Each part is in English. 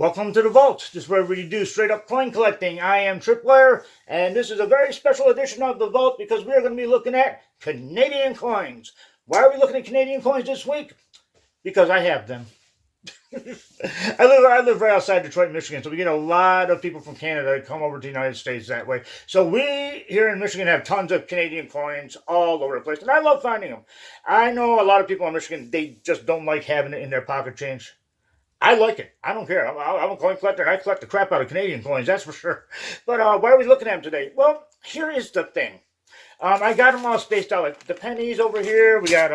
Welcome to the Vault. This is where we do straight up coin collecting. I am Tripwire, and this is a very special edition of the Vault because we are going to be looking at Canadian coins. Why are we looking at Canadian coins this week? Because I have them. I live right outside Detroit, Michigan, so we get a lot of people from Canada that come over to the United States that way. So we here in Michigan have tons of Canadian coins all over the place, and I love finding them. I know a lot of people in Michigan, they just don't like having it in their pocket change. I like it. I don't care. I'm a coin collector, and I collect the crap out of Canadian coins, that's for sure. But why are we looking at them today? Well, here is the thing. I got them all spaced out. Like the pennies over here. We got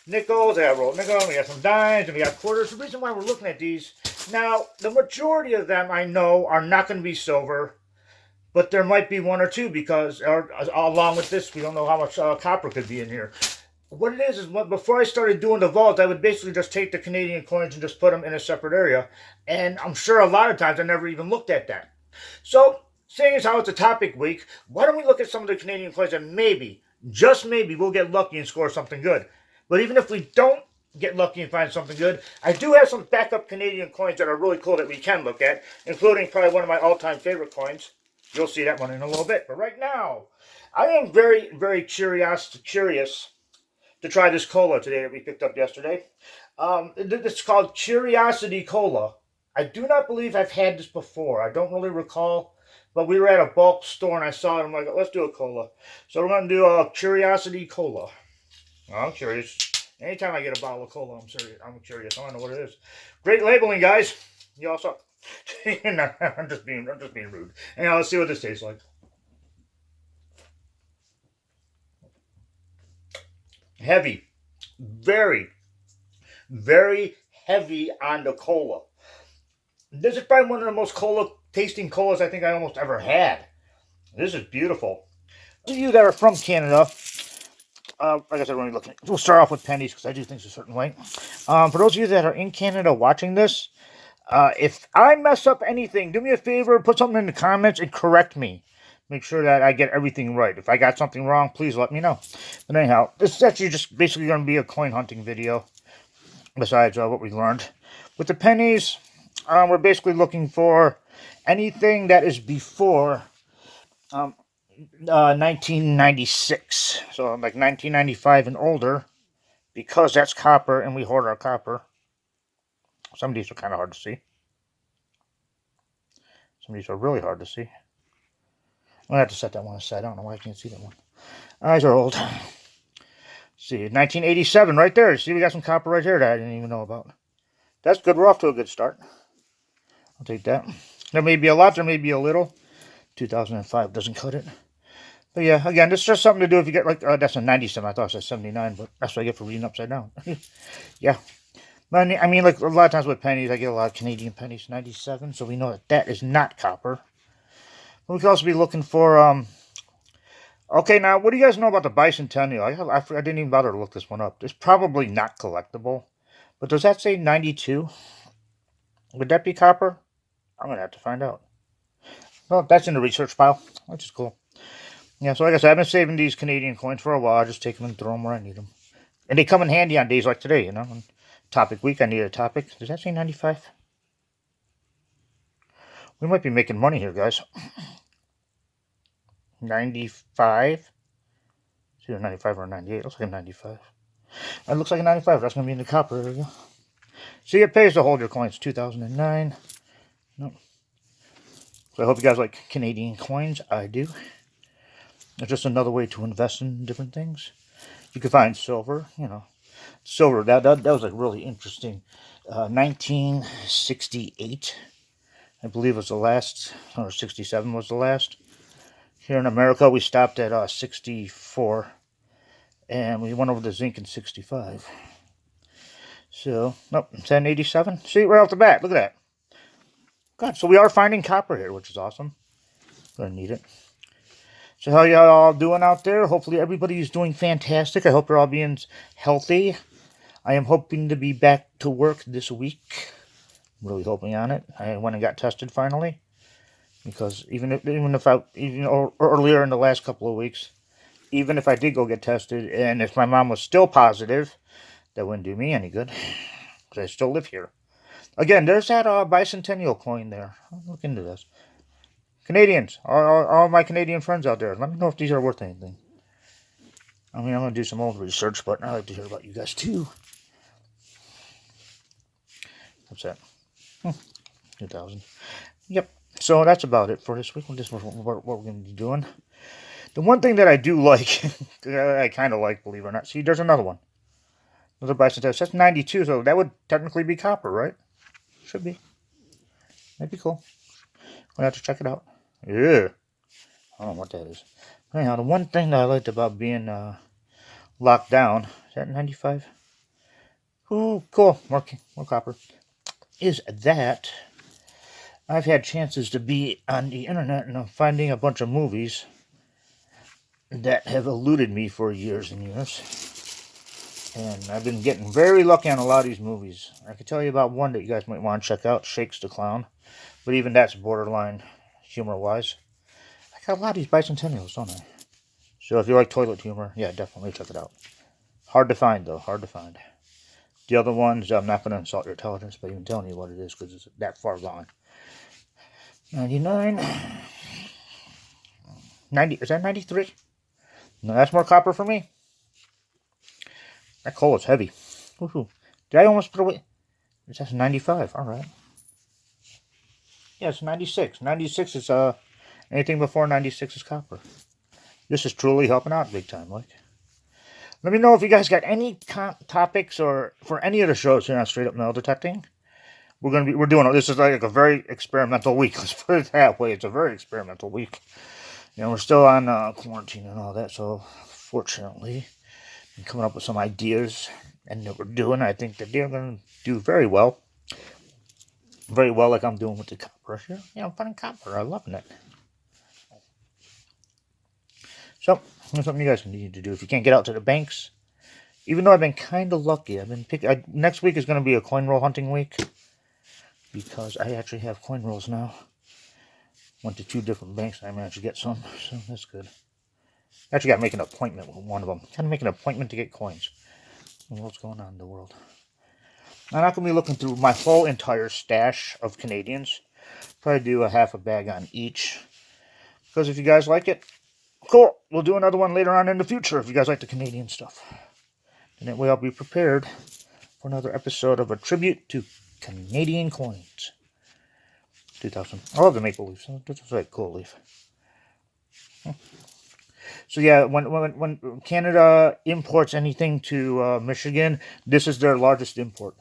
nickels. I got rolled nickel. We got some dimes, and we got quarters. The reason why we're looking at these, now, the majority of them I know are not going to be silver, but there might be one or two because, along with this, we don't know how much copper could be in here. What it is before I started doing the vault, I would basically just take the Canadian coins and just put them in a separate area. And I'm sure a lot of times I never even looked at that. So, seeing as how it's a topic week, why don't we look at some of the Canadian coins and maybe, just maybe, we'll get lucky and score something good. But even if we don't get lucky and find something good, I do have some backup Canadian coins that are really cool that we can look at, including probably one of my all-time favorite coins. You'll see that one in a little bit. But right now, I am very, very curious to try this cola today that we picked up yesterday. It's called Curiosity Cola. I do not believe I've had this before. I don't really recall, but we were at a bulk store and I saw it. I'm like, let's do a cola. So we're going to do a Curiosity Cola. I'm curious. Anytime I get a bottle of cola, I'm curious. I want to know what it is. Great labeling, guys. You also, no, I'm just being rude. Anyhow, let's see what this tastes like. Heavy, very, very heavy on the cola. This is probably one of the most tasting colas I think I almost ever had. This is beautiful. Those of you that are from Canada, like I said, we'll start off with pennies because I do things a certain way. For those of you that are in Canada watching this, if I mess up anything, do me a favor, put something in the comments and correct me. Make sure that I get everything right. If I got something wrong, please let me know. But anyhow, this is actually just basically going to be a coin hunting video, besides what we learned. With the pennies, we're basically looking for anything that is before 1996. So like 1995 and older, because that's copper and we hoard our copper. Some of these are kind of hard to see. Some of these are really hard to see. I'm going to have to set that one aside. I don't know why I can't see that one. Eyes are old. Let's see, 1987 right there. See, we got some copper right here that I didn't even know about. That's good. We're off to a good start. I'll take that. There may be a lot. There may be a little. 2005 doesn't cut it. But yeah, again, this is just something to do if you get like, that's a 97. I thought it said 79, but that's what I get for reading upside down. Yeah. But I mean, like a lot of times with pennies, I get a lot of Canadian pennies, 97. So we know that that is not copper. We could also be looking for, okay, now, what do you guys know about the bicentennial? I didn't even bother to look this one up. It's probably not collectible. But does that say 92? Would that be copper? I'm going to have to find out. Well, that's in the research pile, which is cool. Yeah, so like I said, I've been saving these Canadian coins for a while. I just take them and throw them where I need them. And they come in handy on days like today, you know. On topic week, I need a topic. Does that say 95? We might be making money here, guys. 95. It's either 95 or 98. Looks like a 95. It looks like a 95. That's going to be in the copper. There we go. See, it pays to hold your coins. 2009. Nope. So I hope you guys like Canadian coins. I do. It's just another way to invest in different things. You can find silver, you know. Silver, that was like really interesting. 1968. I believe was the last, or 67 was the last. Here in America, we stopped at 64, and we went over to zinc in 65. So, nope, 1087. See, right off the bat, look at that. God, so we are finding copper here, which is awesome. Gonna need it. So how y'all all doing out there? Hopefully everybody's doing fantastic. I hope you're all being healthy. I am hoping to be back to work this week. I'm really hoping on it. I went and got tested finally, because even earlier in the last couple of weeks, even if I did go get tested, and if my mom was still positive, that wouldn't do me any good, because I still live here. Again, there's that bicentennial coin there. I'll look into this. Canadians, all my Canadian friends out there, let me know if these are worth anything. I mean, I'm going to do some old research, but I'd like to hear about you guys too. What's that? 2000. Yep. So that's about it for this week. This is what we're going to be doing. The one thing that I do like, I kind of like, believe it or not. See, there's another one. Another bicentennial. That's 92, so that would technically be copper, right? Should be. That'd be cool. We'll have to check it out. Yeah. I don't know what that is. Anyhow, the one thing that I liked about being locked down, is that 95? Ooh, cool. More copper. Is that I've had chances to be on the internet and I'm finding a bunch of movies that have eluded me for years and years. And I've been getting very lucky on a lot of these movies. I can tell you about one that you guys might want to check out, Shakes the Clown. But even that's borderline humor-wise. I got a lot of these bicentennials, don't I? So if you like toilet humor, yeah, definitely check it out. Hard to find, though. Hard to find. The other ones, I'm not going to insult your intelligence by even telling you what it is because it's that far gone. 99. 90. Is that 93? No, that's more copper for me. That coal is heavy. Woohoo. Did I almost put away? That's 95. All right. Yeah, it's 96. 96 is, anything before 96 is copper. This is truly helping out big time, like. Let me know if you guys got any topics or for any of the shows here on Straight Up Metal Detecting. We're doing, this is like a very experimental week. Let's put it that way. It's a very experimental week. You know, we're still on quarantine and all that, so fortunately, I'm coming up with some ideas and that we're doing. I think that they're going to do very well. Very well, like I'm doing with the copper here. Yeah, I'm finding copper. I'm loving it. So, that's something you guys need to do. If you can't get out to the banks, even though I've been kind of lucky, next week is going to be a coin roll hunting week because I actually have coin rolls now. Went to 2 different banks and I managed to get some, so that's good. Actually got to make an appointment with one of them. Got to make an appointment to get coins. What's going on in the world? I'm not going to be looking through my whole entire stash of Canadians. Probably do a half a bag on each. Because if you guys like it, cool. We'll do another one later on in the future if you guys like the Canadian stuff. And that way I'll be prepared for another episode of a tribute to Canadian coins. 2000. I love the maple leaf. This is a cool leaf. So yeah, when Canada imports anything to Michigan, this is their largest import.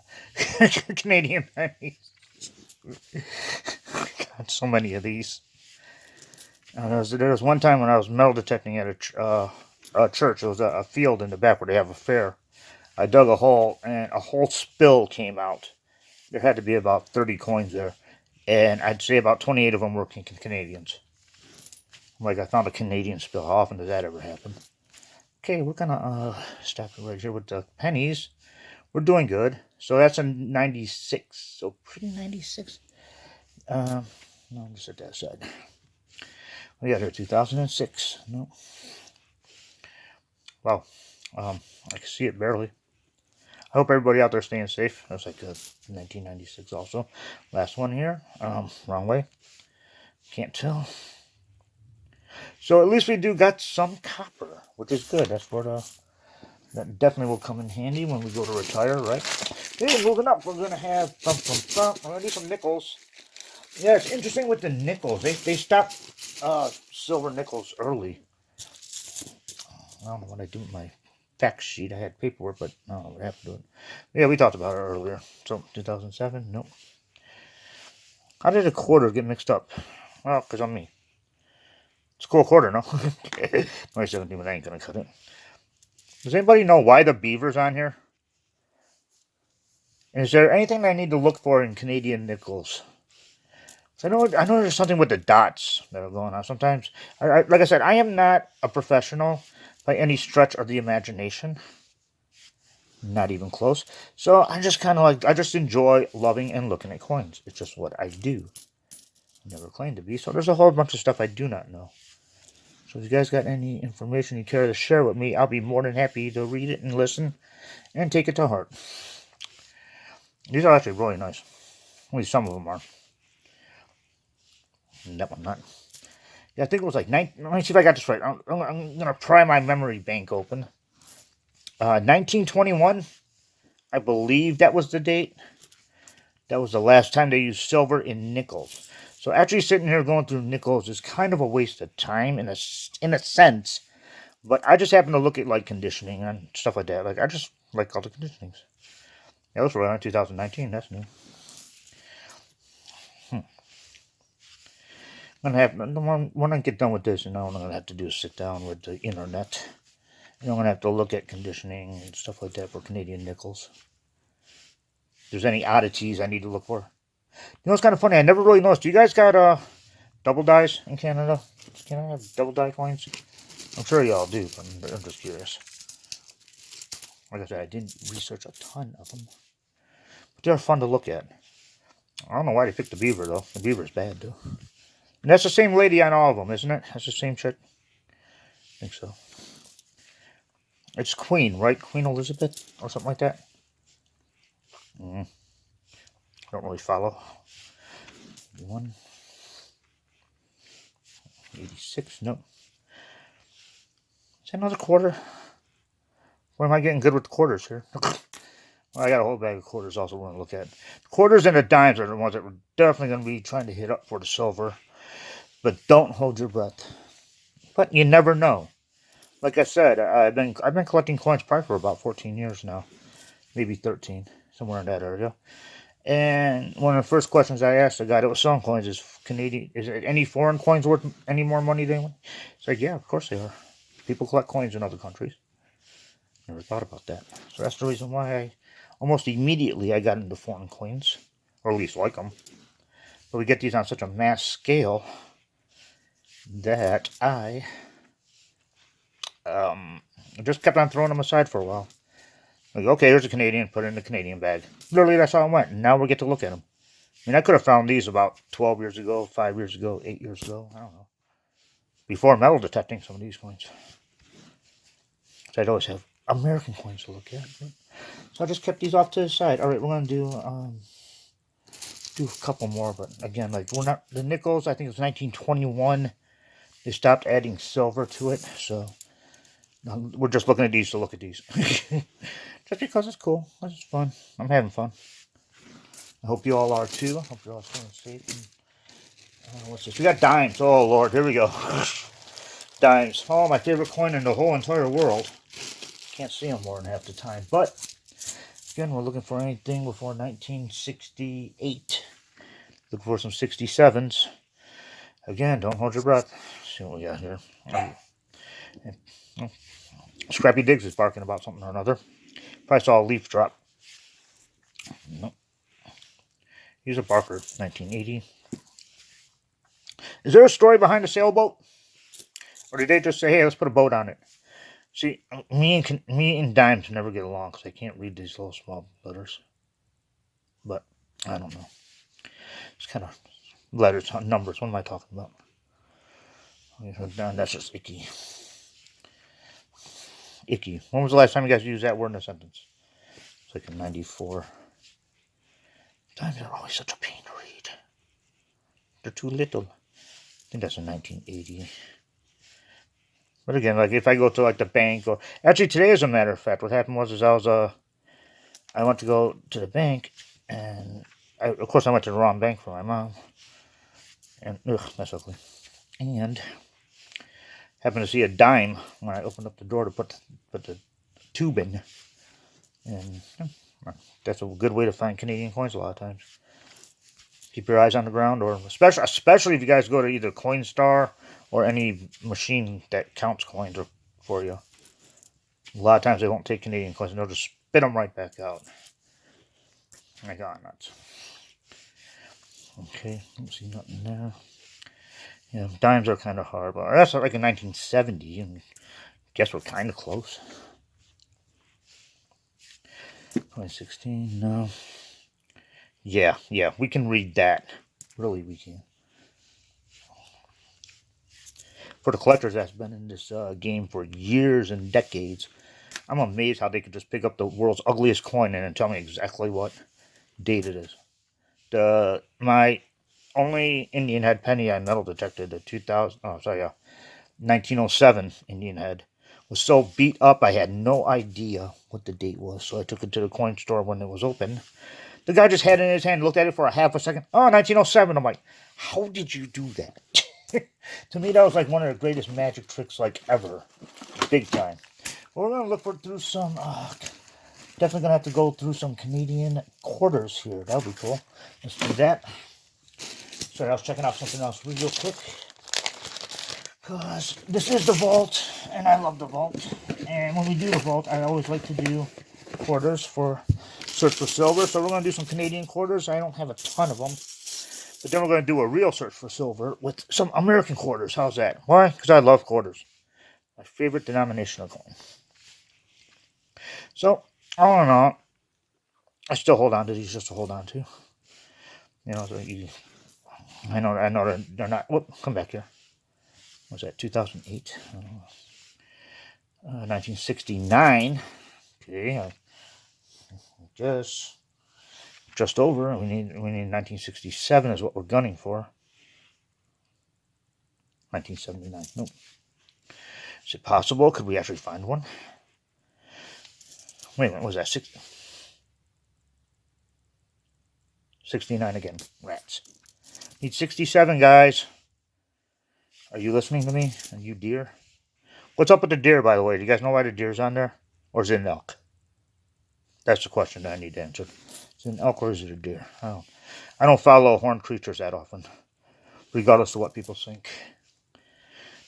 Canadian pennies. God, so many of these. There was one time when I was metal detecting at a church. It was a field in the back where they have a fair. I dug a hole and a whole spill came out. There had to be about 30 coins there. And I'd say about 28 of them were Canadians. Like, I found a Canadian spill. How often does that ever happen? Okay, we're gonna stack it right here with the pennies. We're doing good. So that's a 96. So pretty 96. No, I'm just set that aside. We got here 2006. No. Wow. I can see it barely. I hope everybody out there is staying safe. That's like 1996 also. Last one here. Wrong way. Can't tell. So at least we do got some copper, which is good. That's what that definitely will come in handy when we go to retire, right? Okay, moving up, we're gonna have we're gonna do some nickels. Yeah, it's interesting with the nickels. They stopped silver nickels early. I don't know what I do with my fact sheet. I had paperwork, but I don't know what happened to it. Yeah, we talked about it earlier. So 2007, nope. How did a quarter get mixed up? Well, because I'm me. It's a cool quarter, no? 2017, but I ain't gonna cut it. Does anybody know why the beaver's on here? And is there anything I need to look for in Canadian nickels? I know there's something with the dots that are going on. Sometimes, like I said, I am not a professional by any stretch of the imagination. Not even close. So I just kind of I just enjoy loving and looking at coins. It's just what I do. Never claimed to be. So there's a whole bunch of stuff I do not know. So if you guys got any information you care to share with me, I'll be more than happy to read it and listen and take it to heart. These are actually really nice. Only some of them are. And that one not. Yeah, I think it was like, let me see if I got this right. I'm going to pry my memory bank open. 1921, I believe that was the date. That was the last time they used silver in nickels. So actually sitting here going through nickels is kind of a waste of time in a sense. But I just happen to look at like conditioning and stuff like that. Like I just like all the conditionings. Yeah, those were on 2019. That's new. I'm gonna have when I get done with this, what I'm gonna have to do is sit down with the internet. I'm gonna have to look at conditioning and stuff like that for Canadian nickels. If there's any oddities I need to look for. It's kind of funny. I never really noticed. Do you guys got double dies in Canada? Can I have double die coins? I'm sure y'all do, but I'm just curious. Like I said, I didn't research a ton of them, but they're fun to look at. I don't know why they picked the beaver though. The beaver's bad though. And that's the same lady on all of them, isn't it? That's the same chick. I think so. It's Queen, right? Queen Elizabeth or something like that. Don't really follow. 186. No. Is that another quarter? Where am I getting good with the quarters here? Well, I got a whole bag of quarters also want to look at. The quarters and the dimes are the ones that we're definitely going to be trying to hit up for the silver. But don't hold your breath. But you never know. Like I said, I've been collecting coins probably for about 14 years now. Maybe 13. Somewhere in that area. And one of the first questions I asked the guy that was selling coins is, is there any foreign coins worth any more money than one? He's like, yeah, of course they are. People collect coins in other countries. Never thought about that. So that's the reason why I almost immediately I got into foreign coins. Or at least like them. But we get these on such a mass scale that I just kept on throwing them aside for a while. Like, okay, here's a Canadian, put it in the Canadian bag. Literally, that's how it went. And now we get to look at them. I mean, I could have found these about 12 years ago, 5 years ago, 8 years ago. I don't know. Before metal detecting some of these coins. So I'd always have American coins to look at. So I just kept these off to the side. All right, we're going to do a couple more. But again, like, we're not, the nickels, I think it was 1921. They stopped adding silver to it. So we're just looking at these to look at these. Just because it's cool. It's fun. I'm having fun. I hope you all are too. I hope you're all staying safe. And, what's this? We got dimes. Oh, Lord. Here we go. Dimes. Oh, my favorite coin in the whole entire world. Can't see them more than half the time. But, again, we're looking for anything before 1968. Looking for some 67s. Again, don't hold your breath. Let's see what we got here. Scrappy Diggs is barking about something or another. Probably saw a leaf drop. Nope. He's a barker. 1980. Is there a story behind the sailboat? Or did they just say, hey, let's put a boat on it? See, me and dimes never get along because I can't read these little small letters. But, I don't know. It's kind of letters, numbers. What am I talking about? That's just icky. Icky. When was the last time you guys used that word in a sentence? It's like in 94. Dimes are always such a pain to read. They're too little. I think that's in 1980. But again, like if I go to like the bank or actually today, as a matter of fact, what happened was I went to go to the bank and of course I went to the wrong bank for my mom. And that's ugly. And happened to see a dime when I opened up the door to put the tube in. And that's a good way to find Canadian coins a lot of times. Keep your eyes on the ground, or especially if you guys go to either Coinstar or any machine that counts coins for you. A lot of times they won't take Canadian coins and they'll just spit them right back out. I got nuts. Okay, don't see nothing there. Yeah, dimes are kind of hard, but that's like in 1970, and guess we're kind of close. 2016, no. Yeah, we can read that. Really, we can. For the collectors that's been in this game for years and decades, I'm amazed how they could just pick up the world's ugliest coin and tell me exactly what date it is. My only Indian head penny I metal detected, the 1907 Indian head, was so beat up I had no idea what the date was. So I took it to the coin store when it was open. The guy just had it in his hand, looked at it for a half a second. Oh, 1907. I'm like, how did you do that? To me, that was like one of the greatest magic tricks like ever. Big time. Well, we're going to look through some, definitely going to have to go through some Canadian quarters here. That would be cool. Let's do that. Sorry, I was checking out something else real quick. Because this is the vault, and I love the vault. And when we do the vault, I always like to do quarters for search for silver. So we're going to do some Canadian quarters. I don't have a ton of them. But then we're going to do a real search for silver with some American quarters. How's that? Why? Because I love quarters. My favorite denomination of coin. So, all in all, I still hold on to these just to hold on to. You know, so I know they're not. Whoop, come back here. What was that, 2008? 1969. Okay, just over. We need 1967 is what we're gunning for. 1979. Nope. Is it possible? Could we actually find one? Wait a minute. Was that 69 again? Rats. Need 67, guys. Are you listening to me? Are you deer? What's up with the deer, by the way? Do you guys know why the deer's on there? Or is it an elk? That's the question that I need to answer. Is it an elk or is it a deer? I don't follow horned creatures that often, regardless of what people think.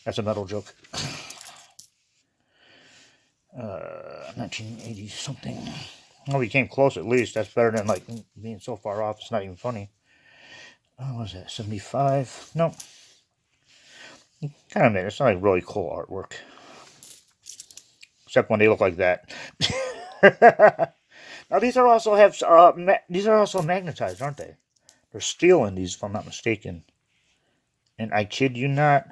That's a metal joke. 1980 something. Well, we came close at least. That's better than like being so far off. It's not even funny. What was that? 75? No. Kind of made it. It's not like really cool artwork, except when they look like that. Now these are also magnetized, aren't they? They're steel in these, if I'm not mistaken. And I kid you not,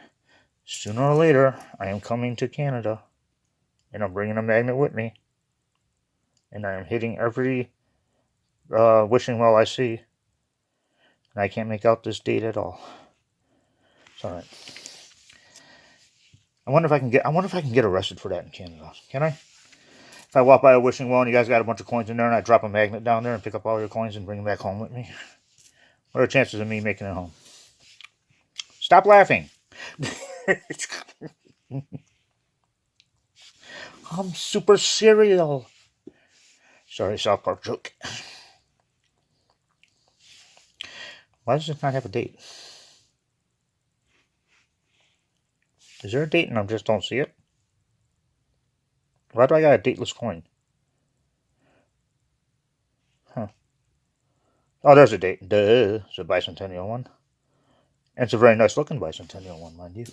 sooner or later, I am coming to Canada, and I'm bringing a magnet with me, and I am hitting every wishing well I see, and I can't make out this date at all. It's all right. I wonder if I can get arrested for that in Canada. Can I? If I walk by a wishing well and you guys got a bunch of coins in there and I drop a magnet down there and pick up all your coins and bring them back home with me, what are the chances of me making it home? Stop laughing. I'm super serial. Sorry, South Park joke. Why does it not have a date? Is there a date and I just don't see it? Why do I got a dateless coin? Huh. Oh, there's a date. Duh. It's a bicentennial one. And it's a very nice looking bicentennial one, mind you.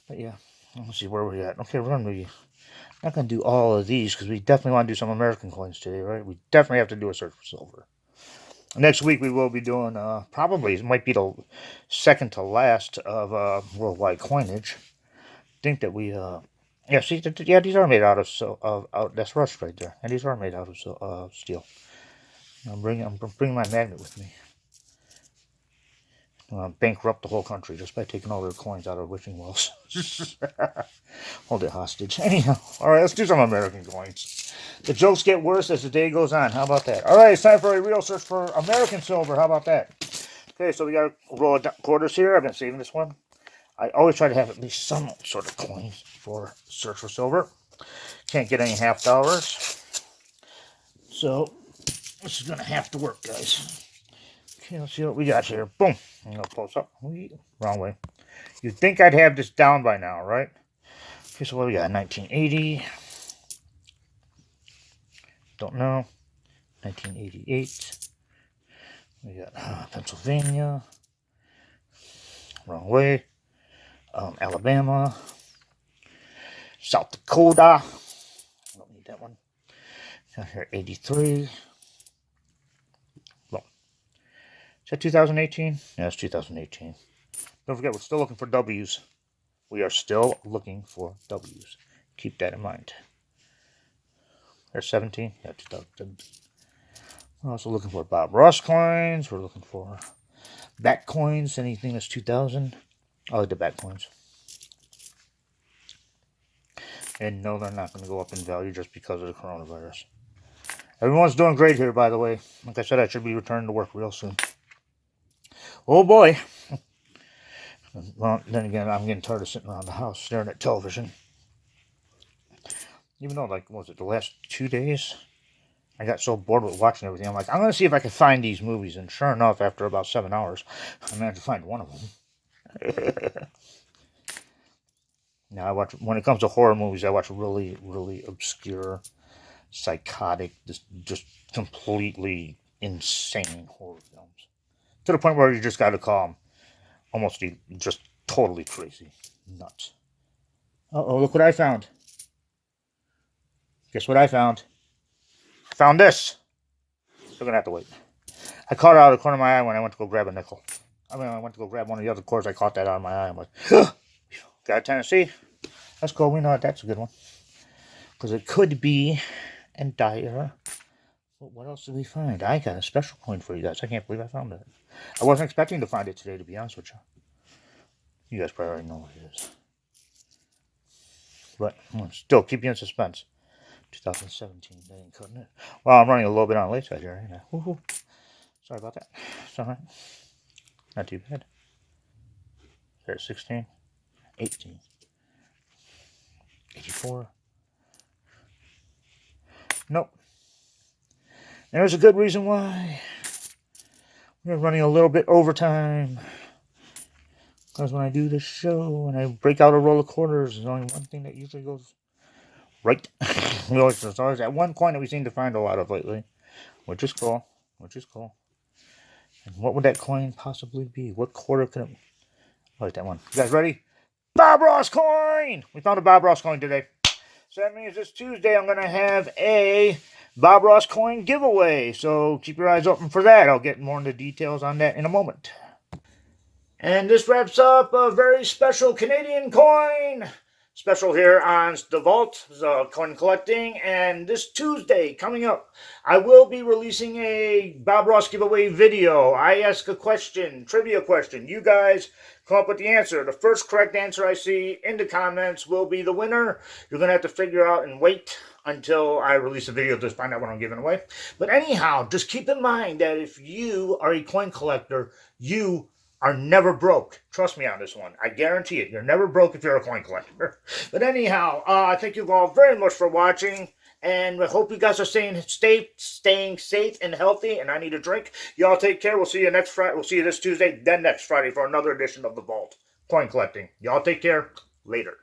But yeah, let's see where we're at. Okay, we're not going to do all of these because we definitely want to do some American coins today, right? We definitely have to do a search for silver. Next week we will be doing, probably, it might be the second to last of worldwide coinage. I think that we, yeah, see, yeah, these are made out of, that's rust right there. And these are made out of steel. I'm bringing my magnet with me. Bankrupt the whole country just by taking all their coins out of wishing wells. Hold it hostage. Anyhow, all right, let's do some American coins. The jokes get worse as the day goes on. How about that? All right, it's time for a real search for American silver. How about that? Okay, so we got a roll of quarters here. I've been saving this one. I always try to have at least some sort of coins for search for silver. Can't get any half dollars. So this is going to have to work, guys. Okay, let's see what we got here. Boom. I'm going to close up. Wrong way. You'd think I'd have this down by now, right? Okay, so what we got? 1980. Don't know. 1988. We got Pennsylvania. Wrong way. Alabama. South Dakota. Don't need that one. Got here 83. Well, is that 2018? Yeah, it's 2018. Don't forget, we're still looking for W's. We are still looking for W's. Keep that in mind. There's 17. Yeah, 2017. We're also looking for Bob Ross coins. We're looking for bat coins, anything that's 2000. I like the bat coins. And no, they're not going to go up in value just because of the coronavirus. Everyone's doing great here, by the way. Like I said, I should be returning to work real soon. Oh boy. Well, then again, I'm getting tired of sitting around the house staring at television. Even though, like, what was it, the last 2 days? I got so bored with watching everything. I'm like, I'm going to see if I can find these movies. And sure enough, after about 7 hours, I managed to find one of them. Now, when it comes to horror movies, I watch really, really obscure, psychotic, just completely insane horror films. To the point where you just got to call them almost just totally crazy. Nuts. Uh-oh, look what I found. Guess what I found? Found this. You're going to have to wait. I caught it out of the corner of my eye when I went to go grab a nickel. I went to go grab one of the other cores. I caught that out of my eye. I'm like, got a Tennessee. That's cool. We know that that's a good one. Because it could be and dire. But what else did we find? I got a special coin for you guys. I can't believe I found it. I wasn't expecting to find it today, to be honest with you. You guys probably already know what it is. But still, keep you in suspense. 2017, they ain't cutting it. Well, I'm running a little bit on the late side here, ain't I? Woo-hoo. Sorry about that. It's alright. Not too bad. There's 16, 18, 84. Nope. There's a good reason why. We're running a little bit overtime. Because when I do this show and I break out a roll of quarters, there's only one thing that usually goes right. There's always that one coin that we seem to find a lot of lately. Which is cool. And what would that coin possibly be? What quarter could it... I like that one. You guys ready? Bob Ross coin! We found a Bob Ross coin today. So that means this Tuesday I'm going to have a Bob Ross coin giveaway. So keep your eyes open for that. I'll get more into details on that in a moment. And this wraps up a very special Canadian coin special here on the Vault, coin collecting. And this Tuesday coming up, I will be releasing a Bob Ross giveaway video. I ask a question, trivia question. You guys come up with the answer. The first correct answer I see in the comments will be the winner. You're going to have to figure out and wait until I release a video to find out what I'm giving away. But anyhow, just keep in mind that if you are a coin collector, you are never broke. Trust me on this one. I guarantee it. You're never broke if you're a coin collector. But anyhow, I thank you all very much for watching. And I hope you guys are staying safe and healthy. And I need a drink. Y'all take care. We'll see you next Friday. We'll see you this Tuesday, then next Friday for another edition of The Vault. Coin collecting. Y'all take care. Later.